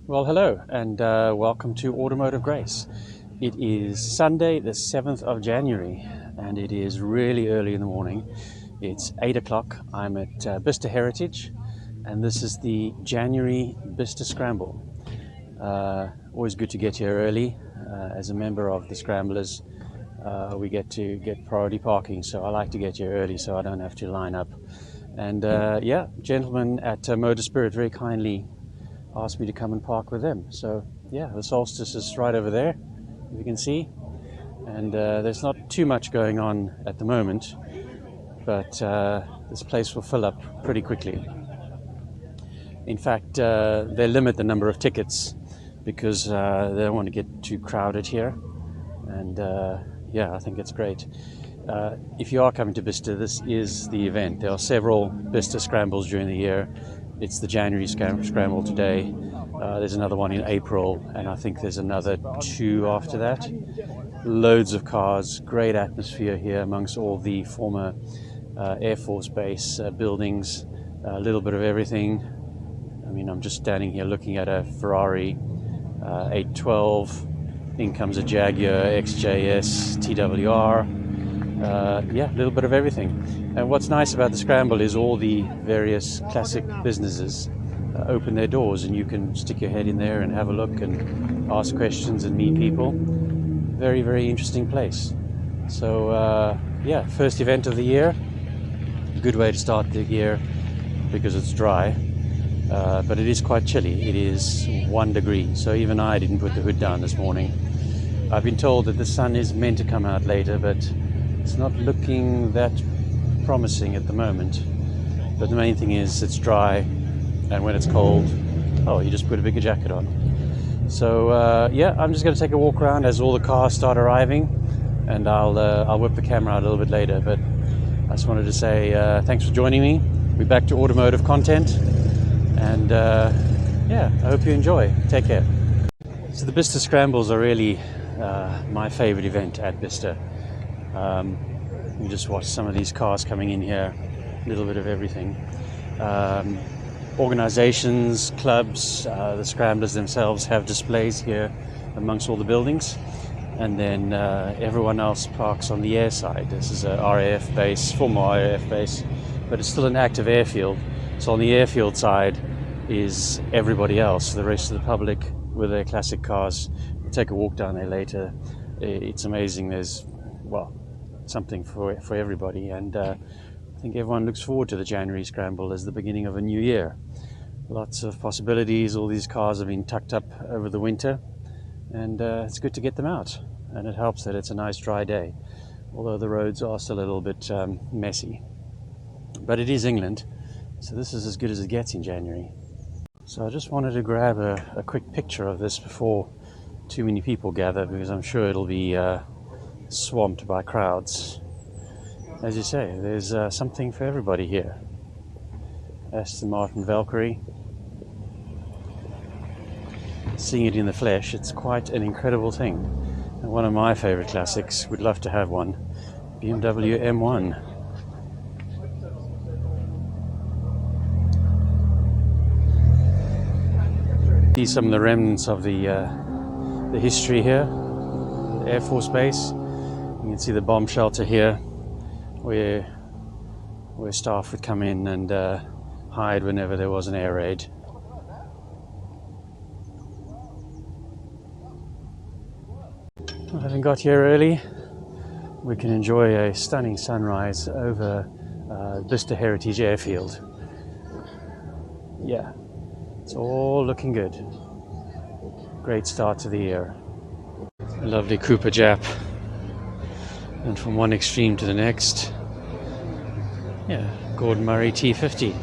Well, hello, and welcome to Automotive Grace. It is Sunday, the 7th of January, and it is really early in the morning. It's 8 o'clock. I'm at Bicester Heritage, and this is the January Bicester Scramble. Always good to get here early. As a member of the Scramblers, we get to get priority parking, so I like to get here early so I don't have to line up. And gentlemen at Motor Spirit very kindly asked me to come and park with them. So yeah, the Solstice is right over there, if you can see, and there's not too much going on at the moment, but this place will fill up pretty quickly. In fact, they limit the number of tickets because they don't want to get too crowded here, and I think it's great. If you are coming to Bicester, this is the event. There are several Bicester Scrambles during the year. It's the January Scramble today. There's another one in April, and I think there's another 2 after that. Loads of cars, great atmosphere here amongst all the former Air Force Base buildings, a little bit of everything. I mean, I'm just standing here looking at a Ferrari 812. In comes a Jaguar XJS TWR. A little bit of everything. And what's nice about the Scramble is all the various classic businesses open their doors, and you can stick your head in there and have a look and ask questions and meet people. Very, very interesting place. So first event of the year. Good way to start the year because it's dry, but it is quite chilly. It is 1 degree, so even I didn't put the hood down this morning. I've been told that the sun is meant to come out later, but it's not looking that promising at the moment. But the main thing is it's dry, and when it's cold, you just put a bigger jacket on. So I'm just going to take a walk around as all the cars start arriving, and I'll whip the camera out a little bit later. But I just wanted to say thanks for joining me. We're back to automotive content, and I hope you enjoy. Take care. So the Bicester Scrambles are really my favorite event at Bicester. You just watch some of these cars coming in here, a little bit of everything. Organizations, clubs, the Scramblers themselves have displays here amongst all the buildings, and then everyone else parks on the air side. This is a RAF base, former RAF base, but it's still an active airfield. So on the airfield side is everybody else, the rest of the public with their classic cars. We'll take a walk down there later. It's amazing. There's something for everybody, and I think everyone looks forward to the January Scramble as the beginning of a new year. Lots of possibilities. All these cars have been tucked up over the winter, and it's good to get them out, and it helps that it's a nice dry day, although the roads are still a little bit messy. But it is England, so this is as good as it gets in January. So I just wanted to grab a quick picture of this before too many people gather, because I'm sure it'll be swamped by crowds. As you say, there's something for everybody here. Aston Martin Valkyrie. Seeing it in the flesh, it's quite an incredible thing. And one of my favorite classics, would love to have one, BMW M1. See some of the remnants of the history here, the Air Force Base. You can see the bomb shelter here, where staff would come in and hide whenever there was an air raid. Having got here early, we can enjoy a stunning sunrise over Bicester Heritage Airfield. Yeah, it's all looking good. Great start to the year. A lovely Cooper Jap. And from one extreme to the next, Gordon Murray T50.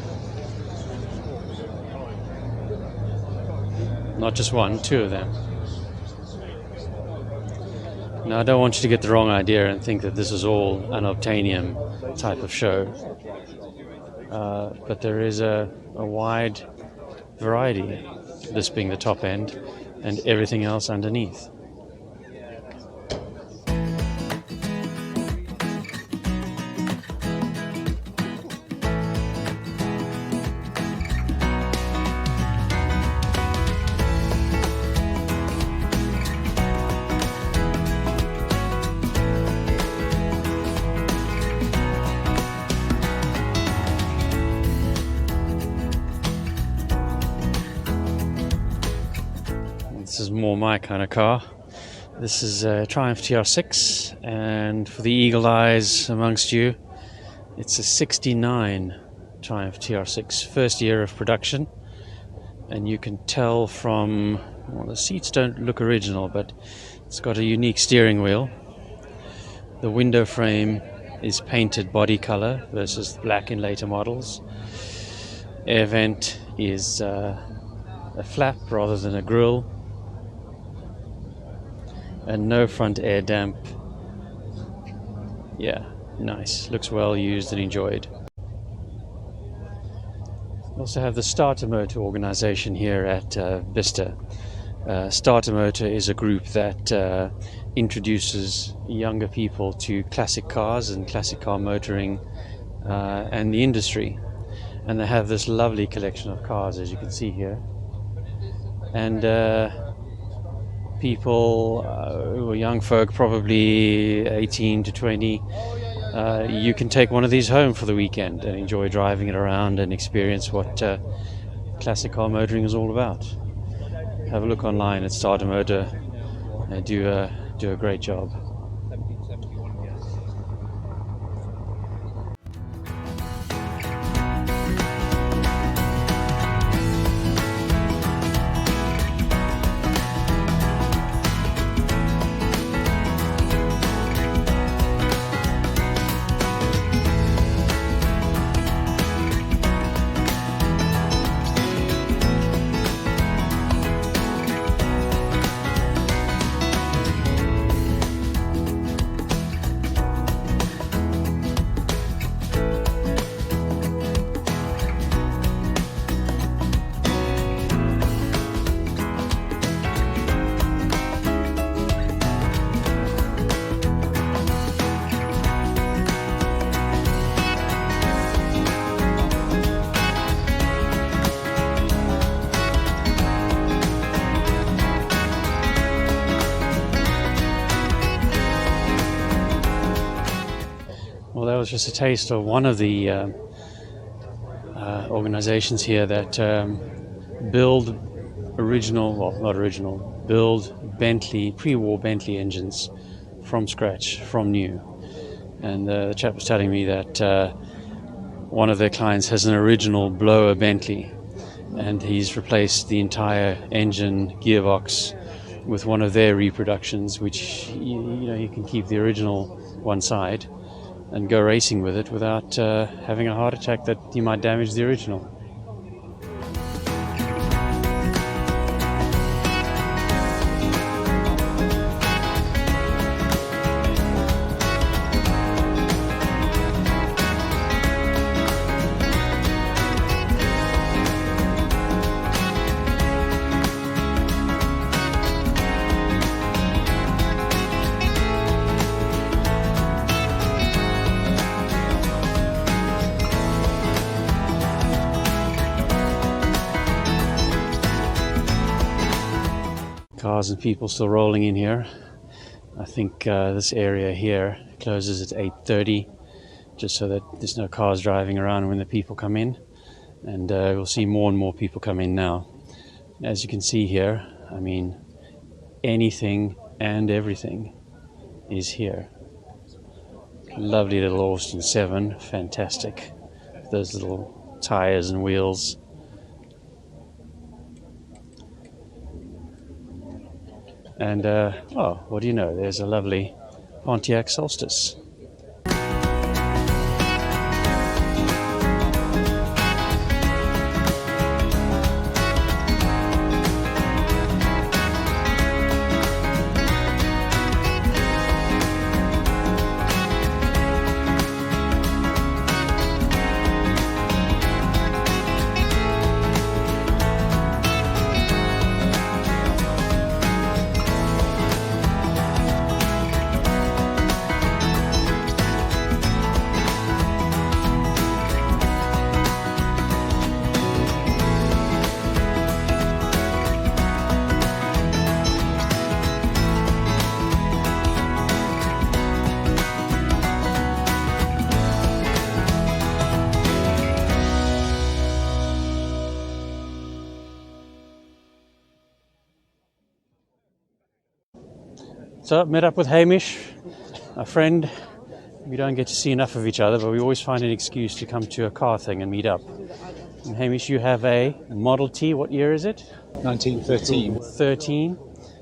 Not just one, 2 of them. Now, I don't want you to get the wrong idea and think that this is all an Obtanium type of show. But there is a wide variety, this being the top end, and everything else underneath. This is more my kind of car. This is a Triumph TR6, and for the eagle eyes amongst you, it's a 69 Triumph TR6, first year of production. And you can tell from, well, the seats don't look original, but it's got a unique steering wheel. The window frame is painted body color versus black in later models. Air vent is a flap rather than a grille, and no front air damp. Yeah, nice, looks well used and enjoyed. We also have the Starter Motor organization here at Bicester. Starter Motor is a group that introduces younger people to classic cars and classic car motoring and the industry. And they have this lovely collection of cars, as you can see here. And people, or young folk, probably 18 to 20, you can take one of these home for the weekend and enjoy driving it around and experience what classic car motoring is all about. Have a look online at Starter Motor. They do a great job. Well, that was just a taste of one of the organizations here that build Bentley, pre-war Bentley engines from scratch, from new. And the chap was telling me that one of their clients has an original blower Bentley, and he's replaced the entire engine gearbox with one of their reproductions, which you can keep the original one side and go racing with it without having a heart attack that you might damage the original. Cars and people still rolling in here. I think this area here closes at 8:30, just so that there's no cars driving around when the people come in. And we'll see more and more people come in now. As you can see here, I mean, anything and everything is here. Lovely little Austin 7, fantastic. Those little tires and wheels. And, what do you know, there's a lovely Pontiac Solstice. So met up with Hamish, a friend. We don't get to see enough of each other, but we always find an excuse to come to a car thing and meet up. And Hamish, you have a Model T. What year is it? 1913. 13.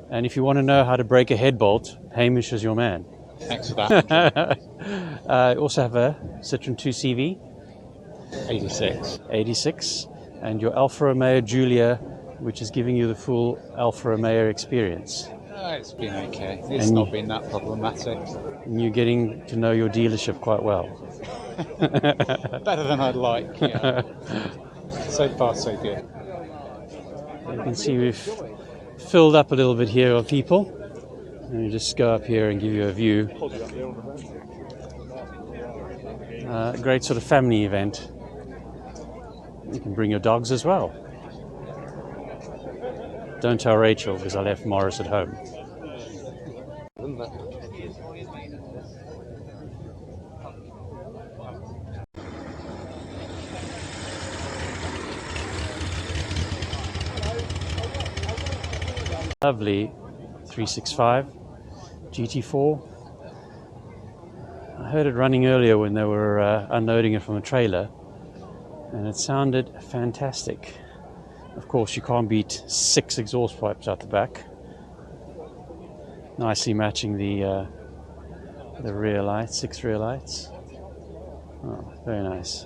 And if you want to know how to break a head bolt, Hamish is your man. Thanks for that. Also have a Citroen 2CV. 86. 86. And your Alfa Romeo Giulia, which is giving you the full Alfa Romeo experience. It's been okay. It's not been that problematic. And you're getting to know your dealership quite well. Better than I'd like, yeah. So far, so good. You can see we've filled up a little bit here of people. Let me just go up here and give you a view. A great sort of family event. You can bring your dogs as well. Don't tell Rachel because I left Morris at home. Lovely 365 GT4. I heard it running earlier when they were unloading it from a trailer, and it sounded fantastic. Of course, you can't beat 6 exhaust pipes out the back. Nicely matching the rear lights, 6 rear lights. Oh, very nice.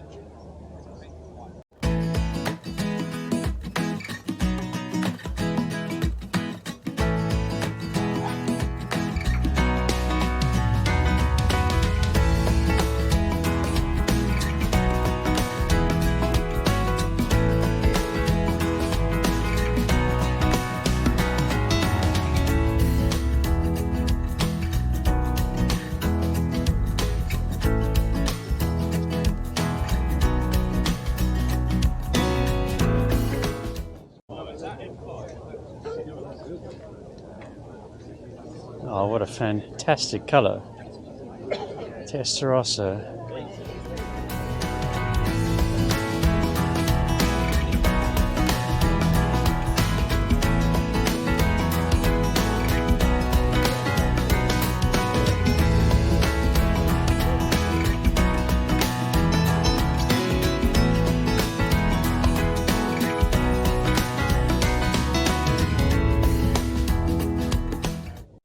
Oh, what a fantastic colour. Testarossa.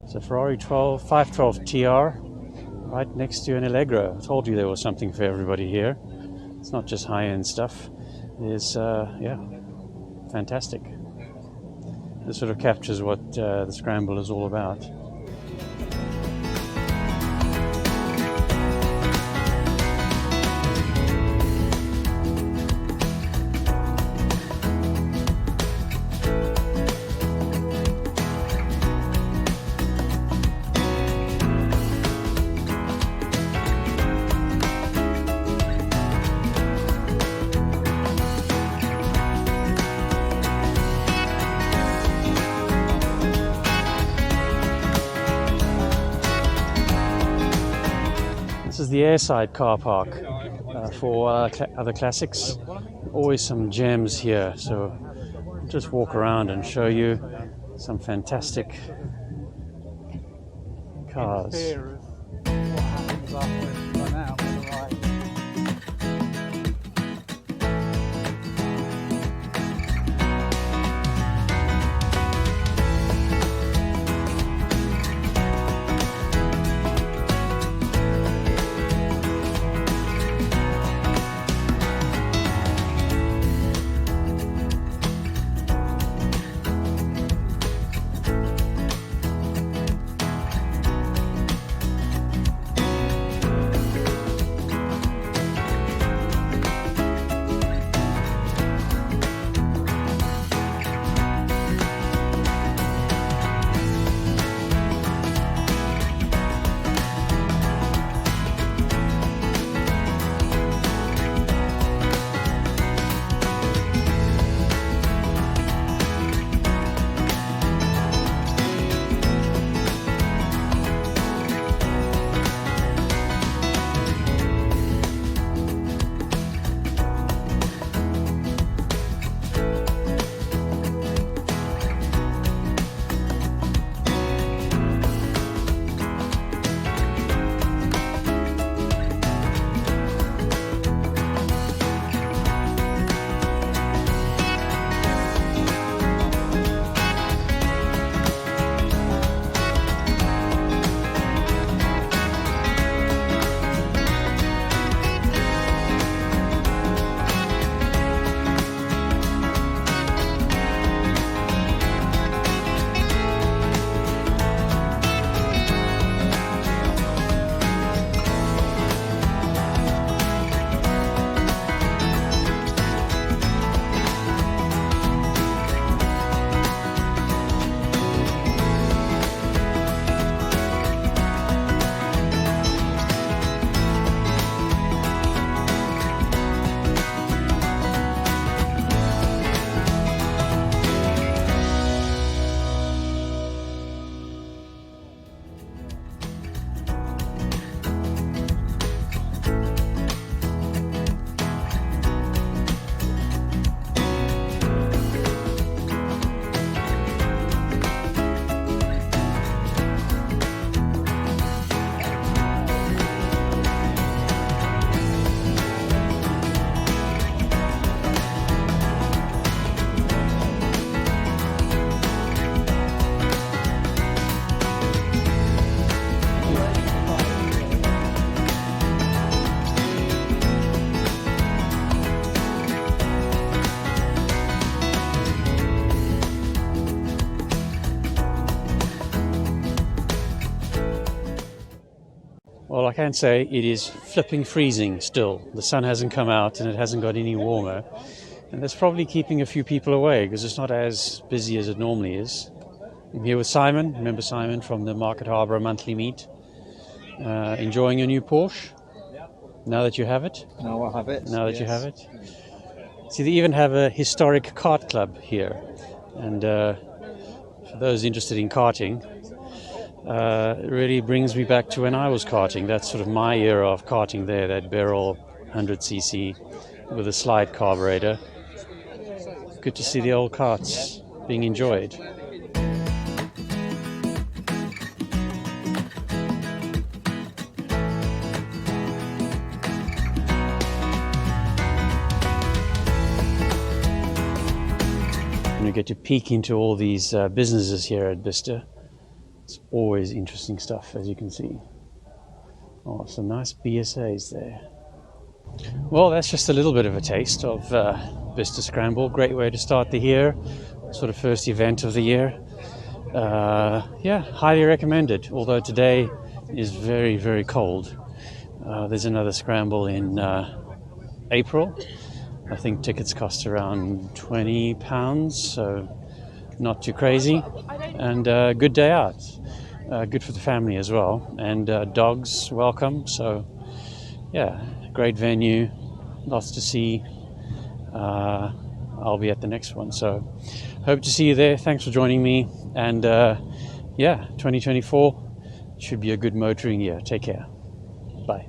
It's a Ferrari 512 TR right next to an Allegro. I told you there was something for everybody here. It's not just high-end stuff. It's, yeah, fantastic. This sort of captures what the Scramble is all about. This is the airside car park for other classics. Always some gems here, so just walk around and show you some fantastic cars. I can say it is flipping freezing still. The sun hasn't come out and it hasn't got any warmer. And that's probably keeping a few people away because it's not as busy as it normally is. I'm here with Simon. Remember Simon from the Market Harbour monthly meet? Enjoying your new Porsche? Now that you have it? Now I have it. Now that you have it? See, they even have a historic kart club here. And for those interested in karting, it really brings me back to when I was karting. That's sort of my era of karting there, that barrel 100cc with a slide carburetor. Good to see the old karts being enjoyed. And you get to peek into all these businesses here at Bicester. It's always interesting stuff, as you can see. Oh, some nice BSAs there. Well, that's just a little bit of a taste of Bicester Scramble. Great way to start the year, sort of first event of the year. Yeah, highly recommended, although today is very, very cold. There's another scramble in April. I think tickets cost around £20, so not too crazy. And good day out. Good for the family as well. And dogs welcome, so yeah, great venue, lots to see. I'll be at the next one, so hope to see you there. Thanks for joining me, and yeah, 2024 should be a good motoring year. Take care. Bye.